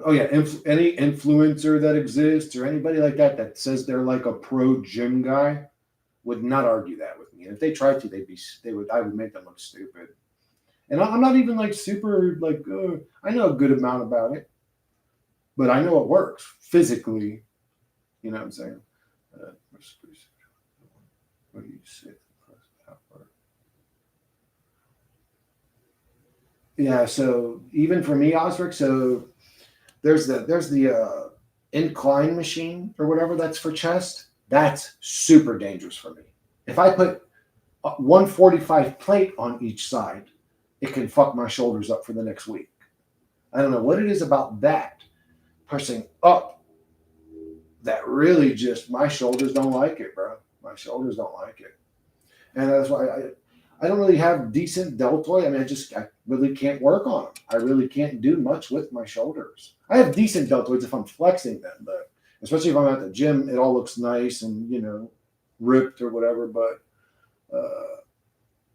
Oh yeah, any influencer that exists or anybody like that that says they're like a pro gym guy would not argue that with me. And if they tried to, I would make them look stupid. And I'm not even like super like I know a good amount about it, but I know it works physically. You know what I'm saying? What do you say? Yeah. So even for me, Osric. So there's the incline machine or whatever that's for chest. That's super dangerous for me. If I put 145 plate on each side, it can fuck my shoulders up for the next week. I don't know what it is about that pressing up that really just my shoulders don't like it, bro. My shoulders don't like it, and that's why I don't really have decent deltoid. I mean, I really can't work on them. I really can't do much with my shoulders. I have decent deltoids if I'm flexing them, but especially if I'm at the gym, it all looks nice and ripped or whatever. But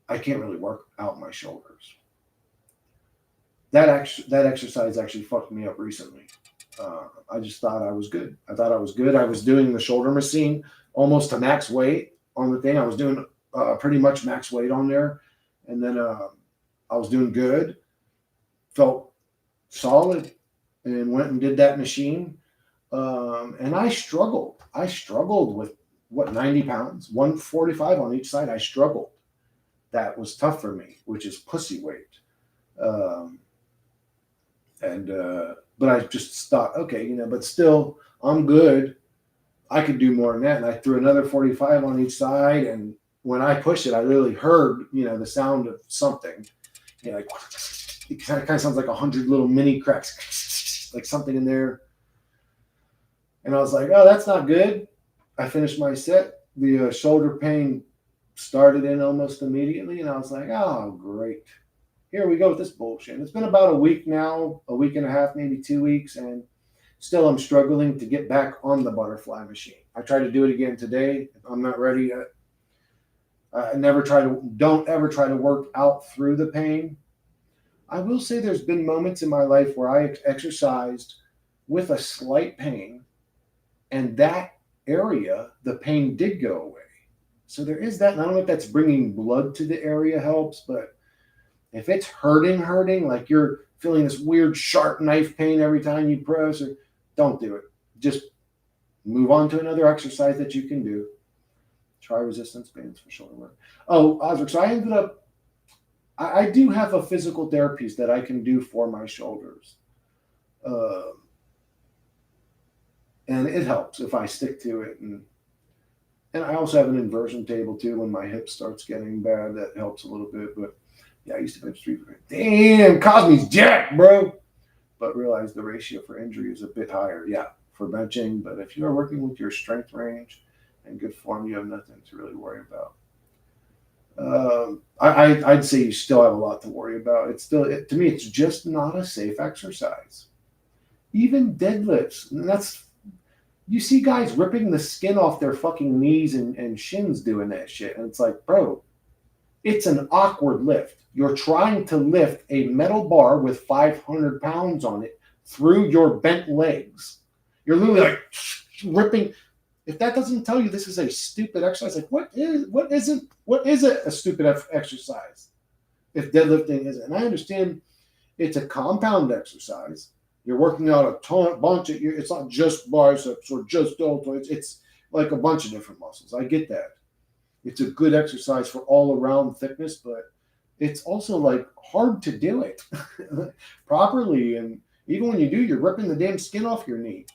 I can't really work out my shoulders. That exercise actually fucked me up recently. I just thought I was good. I thought I was good. I was doing the shoulder machine almost to max weight on the thing. I was doing pretty much max weight on there, and then I was doing good, felt solid, and went and did that machine. And I struggled. I struggled with 90 pounds, 145 on each side. I struggled. That was tough for me, which is pussy weight. Um, and but I just thought, okay, but still, I'm good. I could do more than that. And I threw another 45 on each side. And when I pushed it, I literally heard, the sound of something. Like it kind of sounds like 100 little mini cracks, like something in there. And I was like, oh, that's not good. I finished my set. The shoulder pain started in almost immediately. And I was like, oh, great. Here we go with this bullshit. And it's been about a week now, a week and a half, maybe 2 weeks. And still I'm struggling to get back on the butterfly machine. I tried to do it again today. I'm not ready yet. Don't ever try to work out through the pain. I will say there's been moments in my life where I exercised with a slight pain, and that area, the pain did go away. So there is that. And I don't know if that's bringing blood to the area helps, but if it's hurting, like you're feeling this weird sharp knife pain every time you press, don't do it. Just move on to another exercise that you can do. Try resistance bands for shoulder work. Oh, Osric, so I ended up, I do have a physical therapist that I can do for my shoulders. And it helps if I stick to it. And I also have an inversion table too when my hip starts getting bad. That helps a little bit. But yeah, I used to bench 300. Damn, Cosme's jacked, bro. But realize the ratio for injury is a bit higher. Yeah, for benching. But if you are working with your strength range and good form, you have nothing to really worry about. I'd say you still have a lot to worry about. To me, it's just not a safe exercise. Even deadlifts, and you see guys ripping the skin off their fucking knees and shins doing that shit. And it's like, bro, it's an awkward lift. You're trying to lift a metal bar with 500 pounds on it through your bent legs. You're literally like ripping. If that doesn't tell you this is a stupid exercise, like what is it a stupid exercise if deadlifting isn't? And I understand it's a compound exercise. You're working out a bunch of, it's not just biceps or just deltoids. It's like a bunch of different muscles. I get that. It's a good exercise for all around thickness, but it's also like hard to do it properly. And even when you do, you're ripping the damn skin off your knee.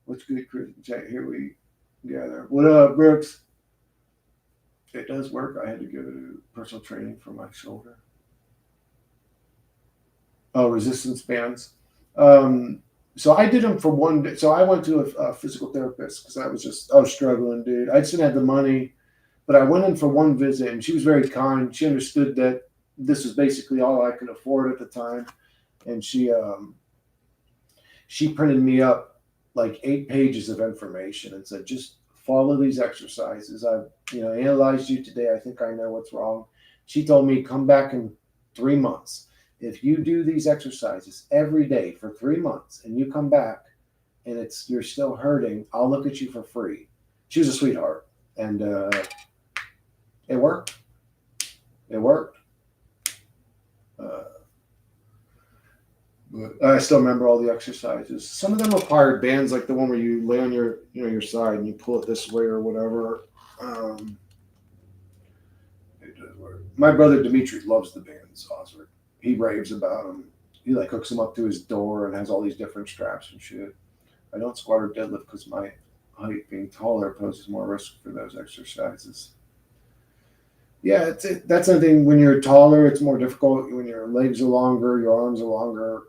What's good, Chris? Here we gather. What up, Brooks? It does work. I had to go to personal training for my shoulder. Oh, resistance bands. So I did them for one day. So I went to a physical therapist because I was struggling, dude. I just didn't have the money, but I went in for one visit, and she was very kind. She understood that this was basically all I could afford at the time, and she printed me up like 8 pages of information and said, just follow these exercises. I've analyzed you today. I think I know what's wrong. She told me come back in 3 months. If you do these exercises every day for 3 months and you come back and you're still hurting, I'll look at you for free. She was a sweetheart, and it worked. It worked. Uh, But I still remember all the exercises. Some of them required bands, like the one where you lay on your side and you pull it this way or whatever. Um, it does work. My brother Dimitri loves the bands, Osric. He raves about them. He like hooks them up to his door and has all these different straps and shit. I don't squat or deadlift because my height being taller poses more risk for those exercises. Yeah, that's something. When you're taller, it's more difficult. When your legs are longer, your arms are longer,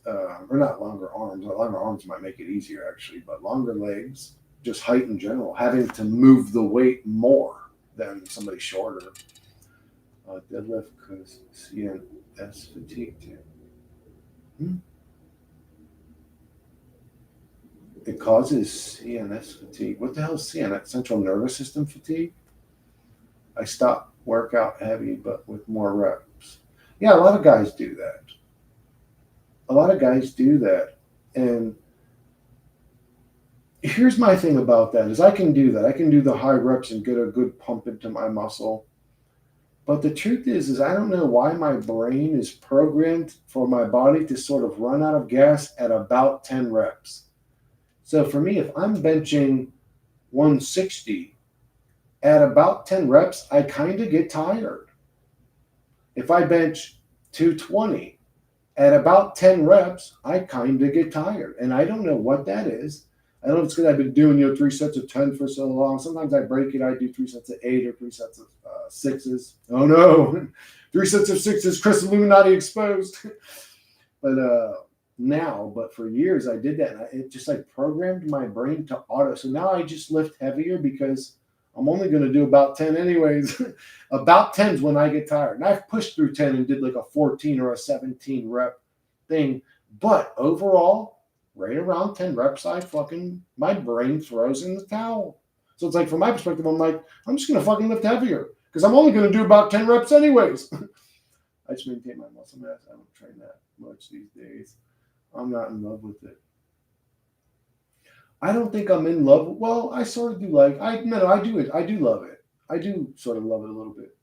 or not longer arms. Longer arms might make it easier actually, but longer legs, just height in general, having to move the weight more than somebody shorter. Deadlift because CNS fatigue too. Hmm? It causes CNS fatigue. What the hell is CNS? Central nervous system fatigue. I stopped workout heavy, but with more reps. Yeah, a lot of guys do that. A lot of guys do that, and here's my thing about that is I can do that. I can do the high reps and get a good pump into my muscle. But the truth is I don't know why my brain is programmed for my body to sort of run out of gas at about 10 reps. So for me, if I'm benching 160 at about 10 reps, I kind of get tired. If I bench 220 at about 10 reps, I kind of get tired. And I don't know what that is. I don't know if it's because I've been doing 3 sets of 10 for so long. Sometimes I break it. I do 3 sets of 8 or 3 sets of sixes. Oh no, 3 sets of sixes, Chris Illuminati exposed. But for years I did that. And it just like programmed my brain to auto. So now I just lift heavier because I'm only going to do about 10 anyways. About 10's when I get tired. And I've pushed through 10 and did like a 14 or a 17 rep thing. But overall, right around 10 reps, my brain throws in the towel. So it's like, from my perspective, I'm like, I'm just going to fucking lift heavier because I'm only going to do about 10 reps anyways. I just maintain my muscle mass. I don't train that much these days. I'm not in love with it. I don't think I'm in love. Well, I sort of do I do it. I do love it. I do sort of love it a little bit.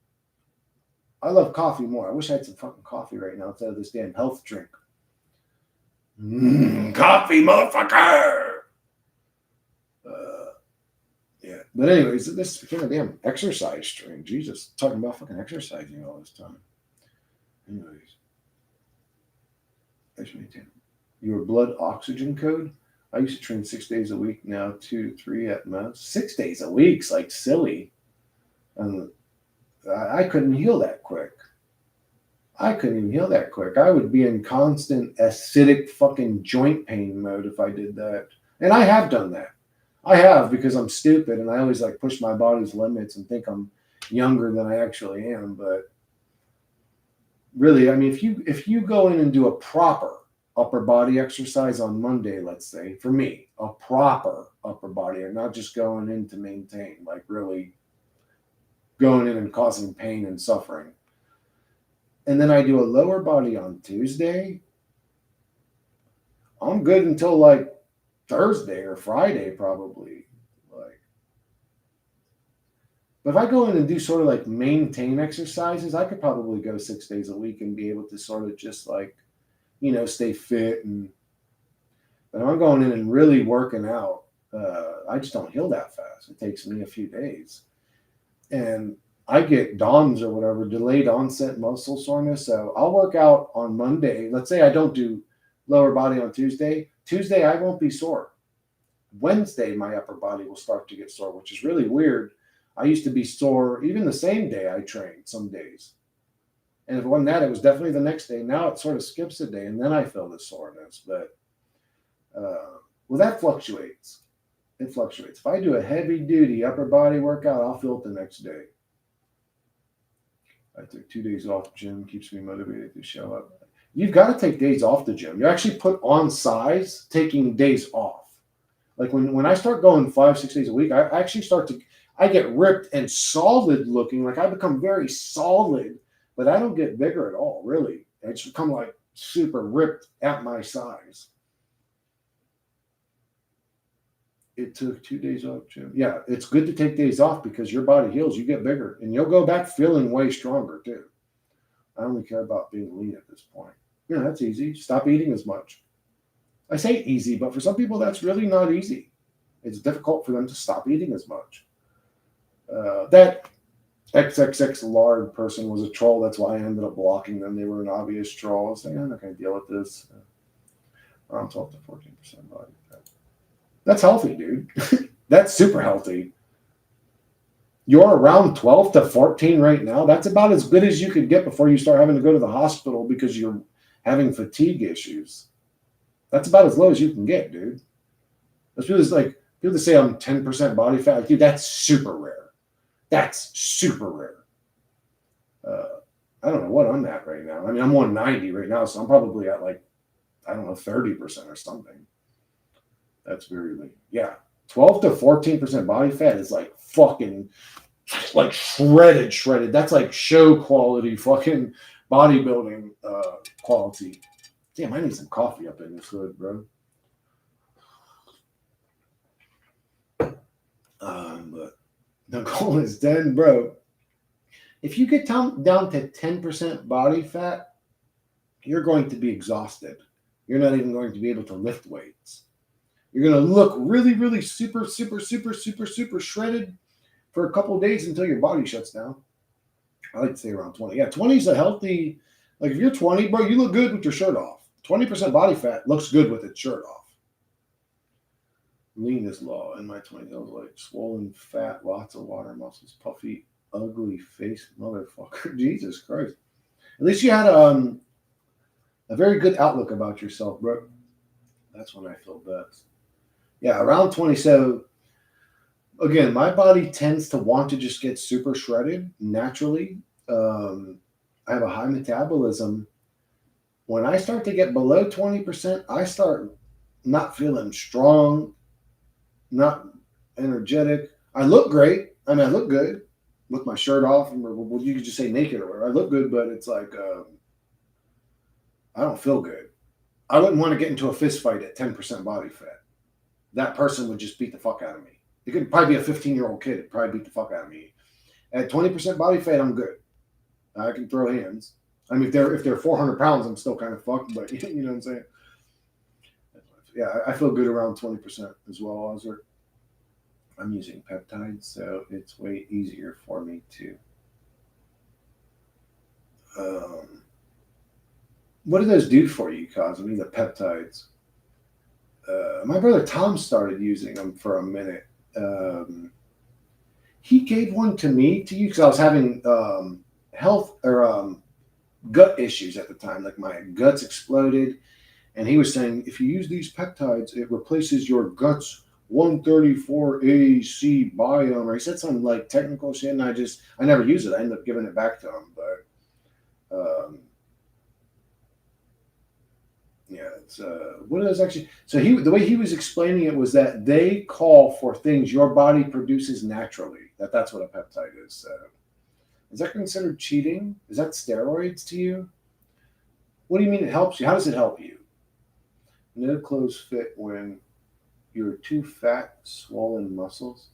I love coffee more. I wish I had some fucking coffee right now instead of this damn health drink. Coffee, motherfucker. Yeah. But anyways, this became a damn exercise stream. Jesus, talking about fucking exercising all this time. Anyways, I should maintain your blood oxygen code. I used to train 6 days a week. Now 2, 3 at most. 6 days a week's like silly. And I couldn't heal that quick. I couldn't even heal that quick. I would be in constant acidic fucking joint pain mode if I did that. And I have done that. I have, because I'm stupid and I always like push my body's limits and think I'm younger than I actually am. But really, I mean, if you go in and do a proper upper body exercise on Monday, let's say, for me, a proper upper body, and not just going in to maintain, like really going in and causing pain and suffering. And then I do a lower body on Tuesday, I'm good until like Thursday or Friday, probably. But if I go in and do sort of like maintain exercises, I could probably go 6 days a week and be able to sort of just like, stay fit. But if I'm going in and really working out, I just don't heal that fast. It takes me a few days. And I get DOMS or whatever, delayed onset muscle soreness. So I'll work out on Monday. Let's say I don't do lower body on Tuesday. Tuesday, I won't be sore. Wednesday, my upper body will start to get sore, which is really weird. I used to be sore even the same day I trained some days. And if it wasn't that, it was definitely the next day. Now it sort of skips a day, and then I feel the soreness. But Well, that fluctuates. It fluctuates. If I do a heavy duty upper body workout, I'll feel it the next day. I took 2 days off gym, keeps me motivated to show up. You've got to take days off the gym. You actually put on size taking days off. Like when I start going 5-6 days a week, I actually I get ripped and solid looking. Like I become very solid, but I don't get bigger at all, really. I just become like super ripped at my size. It took 2 days off, Jim. Yeah, it's good to take days off because your body heals. You get bigger, and you'll go back feeling way stronger too. I only care about being lean at this point. Yeah, that's easy. Stop eating as much. I say easy, but for some people, that's really not easy. It's difficult for them to stop eating as much. That XXX lard person was a troll. That's why I ended up blocking them. They were an obvious troll. I was saying, I'm not going to deal with this. Around 12 to 14% body fat. That's healthy, dude. That's super healthy. You're around 12 to 14 right now. That's about as good as you could get before you start having to go to the hospital because you're having fatigue issues. That's about as low as you can get, dude. Let's do this like people that say I'm 10% body fat. Like, dude, that's super rare. That's super rare. I don't know what I'm at right now. I mean, I'm 190 right now, so I'm probably at like, I don't know, 30% or something. That's very lean. Yeah. 12 to 14% body fat is like fucking like shredded. That's like show quality fucking bodybuilding quality. Damn, I need some coffee up in this hood, bro. But the goal is 10, bro. If you get down to 10% body fat, you're going to be exhausted. You're not even going to be able to lift weights. You're going to look really, really super shredded for a couple of days until your body shuts down. I like to say around 20. Yeah, 20 is a healthy, like if you're 20, bro, you look good with your shirt off. 20% body fat looks good with its shirt off. Lean is law. In my 20s, I was like swollen, fat, lots of water muscles, puffy, ugly face, motherfucker. Jesus Christ. At least you had a very good outlook about yourself, bro. That's when I feel best. Yeah, around 20. So, again, my body tends to want to just get super shredded naturally. I have a high metabolism. When I start to get below 20%, I start not feeling strong, not energetic. I look great. I mean, I look good with my shirt off, and well, you could just say naked or whatever. I look good, but it's like I don't feel good. I wouldn't want to get into a fist fight at 10% body fat. That person would just beat the fuck out of me. It could probably be a 15-year-old kid. It'd probably beat the fuck out of me. At 20% body fat, I'm good. I can throw hands. I mean, if they're 400 pounds, I'm still kind of fucked, but you know what I'm saying? Yeah, I feel good around 20% as well. I'm using peptides, so it's way easier for me to. What do those do for you, Cosme, the peptides? My brother Tom started using them for a minute. He gave one to me to use because I was having health or gut issues at the time. Like my guts exploded. And he was saying, if you use these peptides, it replaces your guts 134AC biome. Or he said something like technical shit, and I never use it. I ended up giving it back to him. But yeah, it's what is actually. So the way he was explaining it was that they call for things your body produces naturally. That's what a peptide is. So, is that considered cheating? Is that steroids to you? What do you mean it helps you? How does it help you? No clothes fit when you're too fat, swollen muscles.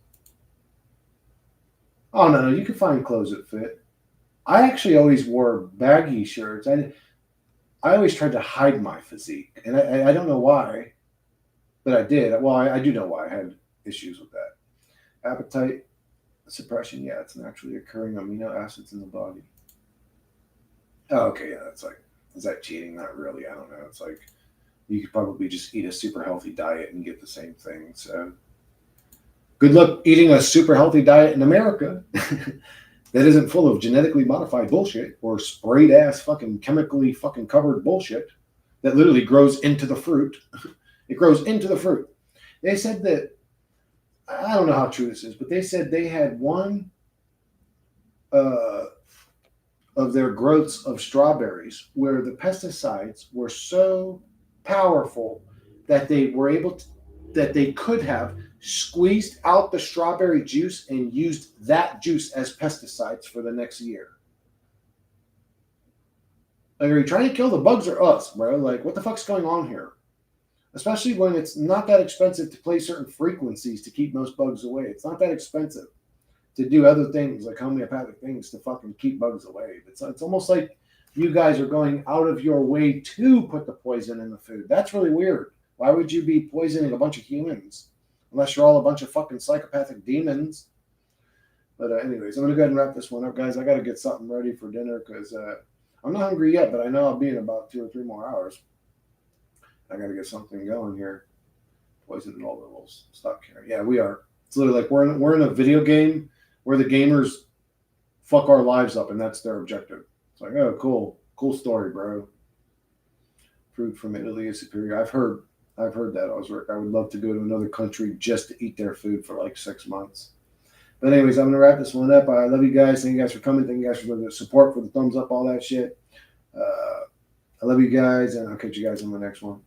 Oh, no, you can find clothes that fit. I actually always wore baggy shirts. I always tried to hide my physique, and I don't know why, but I did. Well, I do know why. I had issues with that. Appetite suppression, yeah, it's naturally occurring amino acids in the body. Oh, okay, yeah, that's like, is that cheating? Not really. I don't know. It's like, you could probably just eat a super healthy diet and get the same thing. So good luck eating a super healthy diet in America that isn't full of genetically modified bullshit or sprayed ass fucking chemically fucking covered bullshit that literally grows into the fruit. It grows into the fruit. They said that, I don't know how true this is, but they said they had one uh, of their growths of strawberries where the pesticides were so powerful that they could have squeezed out the strawberry juice and used that juice as pesticides for the next year. Like, are you trying to kill the bugs or us, bro? Like, what the fuck's going on here? Especially when it's not that expensive to play certain frequencies to keep most bugs away. It's not that expensive to do other things like homeopathic things to fucking keep bugs away. It's almost like you guys are going out of your way to put the poison in the food. That's really weird. Why would you be poisoning a bunch of humans? Unless you're all a bunch of fucking psychopathic demons. But anyways, I'm going to go ahead and wrap this one up, guys. I got to get something ready for dinner because I'm not hungry yet, but I know I'll be in about 2 or 3 more hours. I got to get something going here. Poison and all the little stuff here. Yeah, we are. It's literally like we're in a video game where the gamers fuck our lives up, and that's their objective. It's like, oh, cool story, bro. Food from Italy is superior. I've heard that. I would love to go to another country just to eat their food for like 6 months. But anyways, I'm gonna wrap this one up. I love you guys. Thank you guys for coming. Thank you guys for the support, for the thumbs up, all that shit. I love you guys, and I'll catch you guys in the next one.